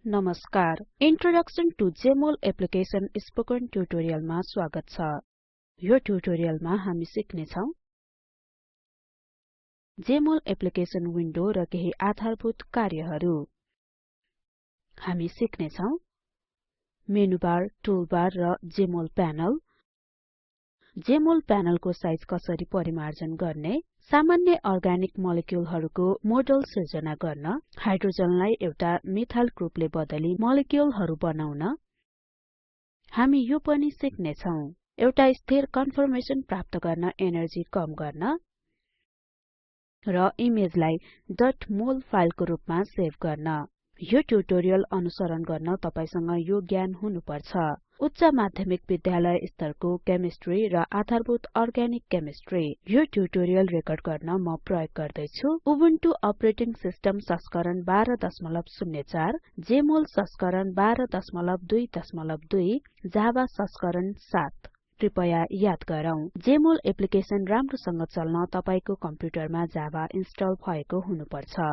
नमस्कार introduction to Jmol application spoken ट्युटोरियलमा स्वागत छ यो ट्युटोरियलमा हामी सिक्ने छौं जेमोल एप्लिकेसन विन्डो र केही आधारभूत कार्यहरू हामी सिक्ने छौं मेनु बार टुलबार र जेमोल प्यानल जेमोल प्यानलको साइज कसरी परिमार्जन गर्ने सामान्य अर्गानिक मोलिक्युलहरूको मोडल सिर्जना गर्न हाइड्रोजनलाई एउटा मिथाइल ग्रुपले बदली मोलिक्युलहरू बनाउन हामी यो पनि सिक्ने छौं एउटा स्थिर कन्फर्मेसन प्राप्त गर्न एनर्जी कम गर्न र इमेजलाई .mol फाइलको रूपमा सेभ गर्न यो ट्युटोरियल अनुसरण गर्न तपाईसँग यो ज्ञान हुनुपर्छ उच्च माध्यमिक विद्यालय स्तरको केमिस्ट्री र आधारभूत अर्गानिक केमिस्ट्री यो ट्युटोरियल रेकर्ड गर्न म प्रयोग गर्दै छु उबुन्टु अपरेटिङ सिस्टम संस्करण 1204 जेमोल संस्करण 12.2.2 जावा संस्करण 7 कृपया याद गरौँ जेमोल एप्लिकेसन राम्रोसँग चल्न तपाईको कम्प्युटरमा जावा इन्स्टल भएको हुनुपर्छ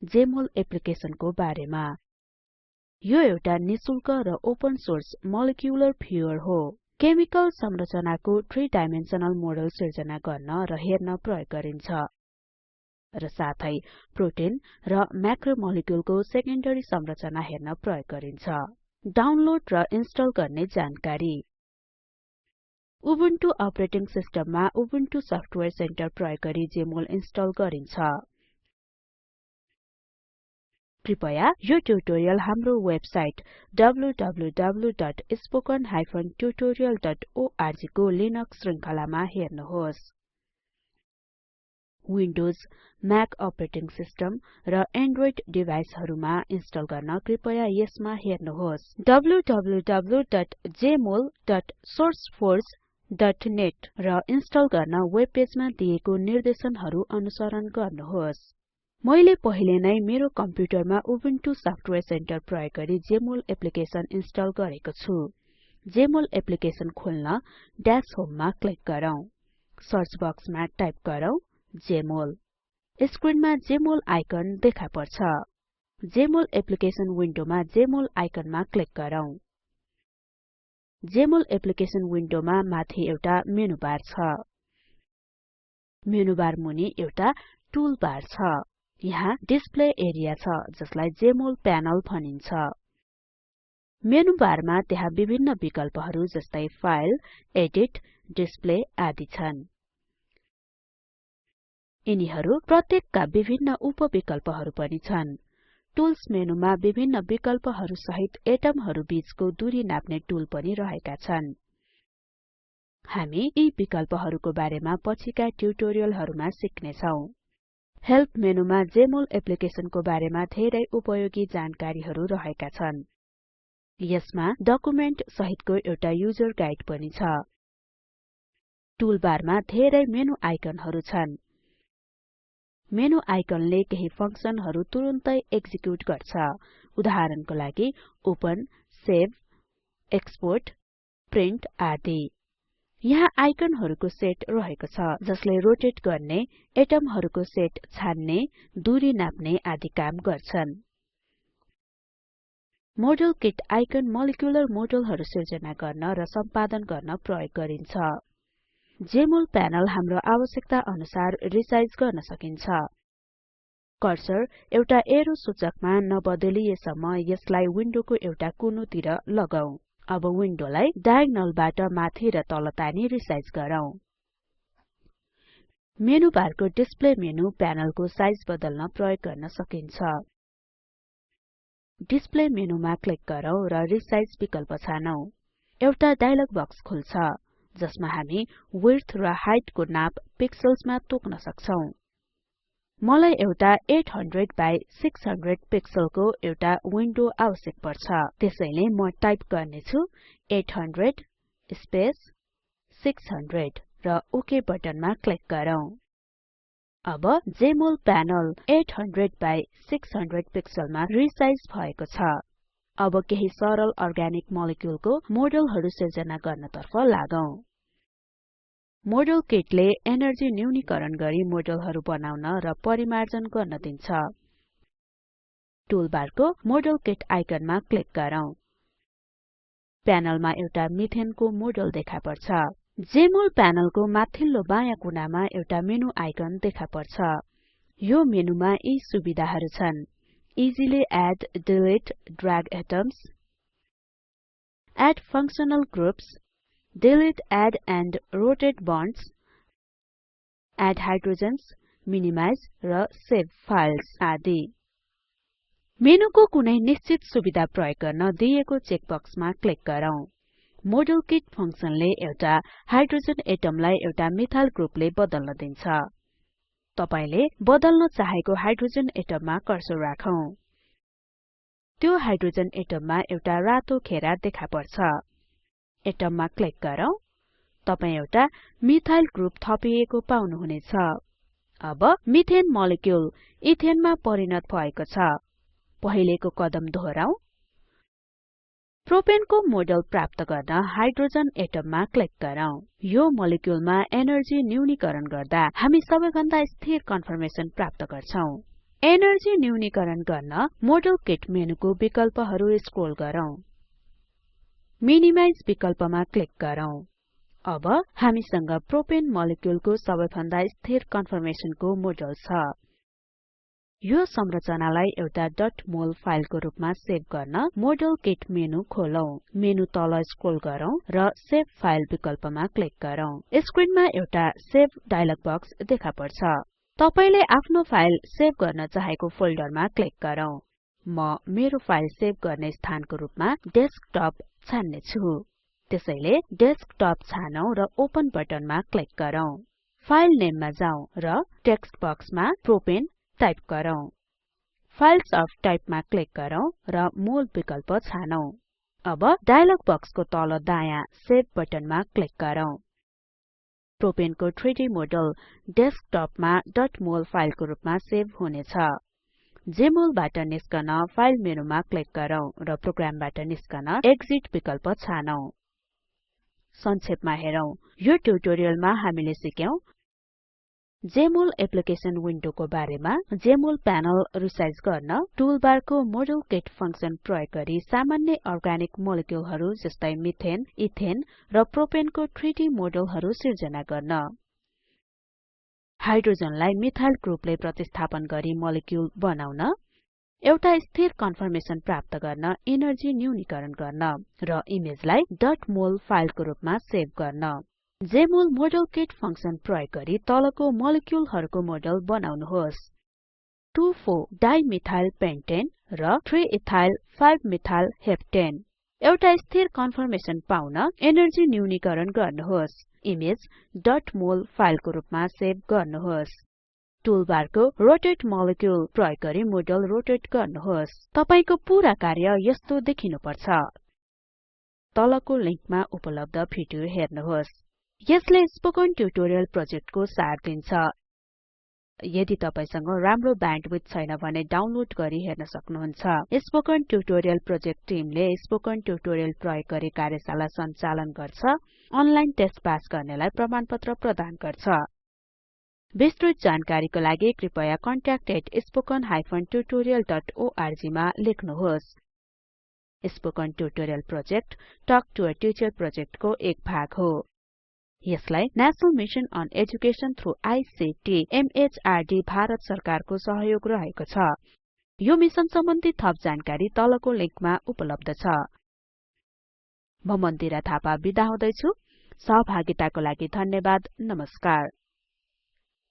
जेमोल एप्लिकेसनको बारेमा यो एउटा निशुल्क र ओपन सोर्स मोलिक्युलर भ्युअर हो केमिकल संरचनाको 3 डाइमेन्सनल मोडल सिर्जना गर्न र हेर्न प्रयोग गरिन्छ र साथै प्रोटिन र म्याक्रोमोलिक्युलको सेकेन्डरी संरचना हेर्न प्रयोग गरिन्छ डाउनलोड र इन्स्टल गर्ने जानकारी उबुन्टु अपरेटिङ सिस्टममा उबुन्टु सफ्टवेयर सेन्टर प्रयोग गरी जेमोल इन्स्टल गरिन्छ कृपया यो ट्युटोरियल हाम्रो वेबसाइट www.spoken-tutorial.org को लिनक्स श्रृंखलामा हेर्नुहोस् विन्डोज म्याक अपरेटिङ सिस्टम र एन्ड्रोइड डिभाइसहरुमा इन्स्टल गर्न कृपया यसमा हेर्नुहोस् www.jmol.sourceforge.net र इन्स्टल गर्न वेब पेजमा दिएको निर्देशनहरु अनुसरण गर्नुहोस् मैले पहिले नै मेरो कम्प्युटरमा उबुन्टु सफ्टवेयर सेन्टर प्रयोग गरी जेमोल एप्लिकेसन इन्स्टल गरेको छु जेमोल एप्लिकेसन खोल्न ड्याश होममा क्लिक गरौँ सर्च बक्समा टाइप गरौँ जेमोल स्क्रिनमा जेमोल आइकन देखा पर्छ जेमोल एप्लिकेसन विन्डोमा जेमोल आइकनमा क्लिक गरौँ जेमोल एप्लिकेसन विन्डोमा माथि एउटा मेनु बार छ मेनु बार मुनि एउटा टुल बार छ यहाँ डिस्प्ले एरिया छ जसलाई जेमोल प्यानल भनिन्छ मेनु बारमा त्यहाँ विभिन्न विकल्पहरु जस्तै फाइल एडिट डिस्प्ले आदि छन् यिनीहरु प्रत्येकका विभिन्न उपविकल्पहरु पनि छन् टुल्स मेनुमा विभिन्न विकल्पहरु सहित एटमहरु बीचको दूरी नाप्ने टुल पनि रहेका छन् हामी यी विकल्पहरुको बारेमा पछिका ट्युटोरियलहरुमा सिक्ने छौं हेल्प मेनुमा जेमोल एप्लिकेसनको बारेमा धेरै उपयोगी जानकारीहरु रहेका छन् यसमा डकुमेन्ट सहितको एउटा युजर गाइड पनि छ टुलबारमा धेरै मेनु आइकनहरु छन् मेनु आइकनले केही फंक्सनहरु तुरुन्तै एक्जिक्युट गर्छ उदाहरणको लागि ओपन सेभ एक्सपोर्ट प्रिन्ट आदि यहाँ आइकनहरुको सेट रहेको छ जसले रोटेट गर्ने एटमहरुको सेट छान्ने दूरी नाप्ने आदि काम गर्छन् मोडेल किट आइकन मोलिक्युलर मोडलहरु सिर्जना गर्न र सम्पादन गर्न प्रयोग गरिन्छ जेमोल प्यानल हाम्रो आवश्यकता अनुसार रिसाइज गर्न सकिन्छ कर्सर एउटा एरो सूचकमा नबदलिएसम्म यसलाई विन्डोको एउटा कुनोतिर लगाऊ अब विन्डोलाई डायगोनलबाट माथि र तल तानी रिसाइज गरौँ मेनु बारको डिस्प्ले मेनु प्यानलको साइज बदल्न प्रयोग गर्न सकिन्छ डिस्प्ले मेनुमा क्लिक गरौँ र रिसाइज विकल्प छानौं एउटा डायलग बक्स खुल्छ जसमा हामी विड्थ र हाइट को नाप पिक्सल्समा तोक्न सक्छौं मलाई एउटा 800 बाइ 600 पिक्सलको एउटा विन्डो आवश्यक पर्छ त्यसैले म टाइप गर्ने छु 800 स्पेस 600 र ओके बटनमा क्लिक गरौँ अब जेमोल प्यानल 800 बाइ 600 पिक्सलमा रिसाइज भएको छ अब केही सरल अर्गानिक मोलिक्युलको मोडलहरु सिर्जना गर्नतर्फ लागौं मोडेल किटले एनर्जी न्यूनीकरण गरी मोडलहरु बनाउन र परिमार्जन गर्न दिन्छ टुलबारको मोडेल किट आइकनमा क्लिक गरौँ प्यानलमा एउटा मिथेनको मोडेल देखा पर्छ जेमोल प्यानलको माथिल्लो बायाँ कुनामा एउटा मेनु आइकन देखा पर्छ यो मेनुमा यी सुविधाहरु छन् easily add delete drag atoms add functional groups delete add and rotate bonds add hydrogens minimize र सेभ फाइल्स आदि मेनुको कुनै निश्चित सुविधा प्रयोग गर्न दिएको चेकबक्समा क्लिक गरौँ मोडेल किट फंक्सनले एउटा हाइड्रोजन एटमलाई एउटा मिथाइल ग्रुपले बदल्न दिन्छ तपाईले बदल्न चाहेको हाइड्रोजन एटममा कर्सर राखौं त्यो हाइड्रोजन एटममा एउटा रातो घेरा देखा पर्छ एटममा क्लिक गरौँ तपाई एउटा मिथाइल ग्रुप थपिएको पाउनुहुनेछ अब मिथेन मोलिक्युल इथेनमा परिणत भएको छ पहिलेको कदम दोहोराऊ प्रोपेनको मोडेल प्राप्त गर्न हाइड्रोजन एटममा क्लिक गरौँ यो मोलिक्युलमा एनर्जी न्यूनीकरण गर्दा हामी सबैभन्दा स्थिर कन्फर्मेसन प्राप्त गर्छौं एनर्जी न्यूनीकरण गर्न मोडेल किट मेनुको विकल्पहरु स्क्रोल गरौँ मिनिमाइज विकल्पमा क्लिक गरौँ अब हामीसँग प्रोपेन मोलिक्युलको सबैभन्दा स्थिर कन्फर्मेसनको मोडेल छ यो संरचनालाई एउटा .mol फाइलको रूपमा सेभ गर्न मोडेल किट मेनु खोलौं मेनु तल स्क्रोल गरौँ र सेभ फाइल विकल्पमा क्लिक गरौँ स्क्रिनमा एउटा सेभ डायलग बक्स देखा पर्छ तपाईले आफ्नो फाइल सेभ गर्न चाहेको फोल्डरमा क्लिक गरौँ म मेरो फाइल सेभ गर्ने स्थानको रूपमा डेस्कटप छान्ने छु त्यसैले डेस्कटप छानौं र ओपन बटनमा क्लिक गरौँ फाइल नेममा जाउँ र टेक्स्ट बक्समा प्रोपेन टाइप गरौँ फाइल्स अफ टाइपमा क्लिक गरौँ र मोल विकल्प छानौं अब डायलग बक्सको तल दायाँ सेभ बटनमा क्लिक गरौँ प्रोपेनको 3D मोडेल डेस्कटपमा .mol फाइलको रूपमा सेभ हुनेछ जेमोलबाट निस्कन फाइल मेनुमा क्लिक गरौँ र प्रोग्रामबाट निस्कन एक्सिट विकल्प छानौं संक्षेपमा हेरौं यो ट्युटोरियलमा हामीले सिक्यौं जेमोल एप्लिकेसन विन्डोको बारेमा जेमोल प्यानल रिसाइज गर्न टुलबारको मोडेल किट फंक्सन प्रयोग गरी सामान्य अर्गानिक मोलिक्युलहरु जस्तै मिथेन इथेन र प्रोपेनको 3D मोडेलहरु सिर्जना गर्न हाइड्रोजनलाई मिथाइल ग्रुपले प्रतिस्थापन गरी मोलिक्युल बनाउन एउटा स्थिर कन्फर्मेसन प्राप्त गर्न एनर्जी न्यूनीकरण गर्न र इमेजलाई .mol फाइलको रूपमा सेभ गर्न जेमोल मोडेल किट फंक्सन प्रयोग गरी तलको मोलिक्युलहरुको मोडेल बनाउनुहोस् 2,4 डाइमिथाइल पेन्टेन र 3 इथाइल 5 मिथाइल हेप्टेन एउटा स्थिर कन्फर्मेसन पाउन एनर्जी न्यूनीकरण गर्नुहोस् इमेज .mol फाइलको रूपमा सेभ गर्नुहोस् टुलबारको रोटेट मोलिक्युल प्रयोग गरी मोडेल रोटेट गर्नुहोस् तपाईको पूरा कार्य यस्तो देखिनुपर्छ तलको लिंकमा उपलब्ध भिडियो हेर्नुहोस् यसले स्पोकन ट्युटोरियल प्रोजेक्टको सार दिन्छ यदि तपाईसँग राम्रो ब्यान्डविड्थ छैन भने डाउनलोड गरी हेर्न सक्नुहुन्छ स्पोकन ट्युटोरियल प्रोजेक्ट टिमले स्पोकन ट्युटोरियल प्रयोग गरी कार्यशाला सञ्चालन गर्छ अनलाइन टेस्ट पास गर्नेलाई प्रमाणपत्र प्रदान गर्छ विस्तृत जानकारीको लागि कृपया contact@spoken-tutorial.org मा लेख्नुहोस् spoken tutorial project talk to a teacher प्रोजेक्टको एक भाग हो यसलाई national mission on education through ICT MHRD Bharat सरकारको सहयोग रहेको छ यो मिशन सम्बन्धी थप जानकारी तलको लिंकमा उपलब्ध छ म मन्दिरा थापा बिदा हुदैछु सहभागिताको लागि धन्यवाद नमस्कार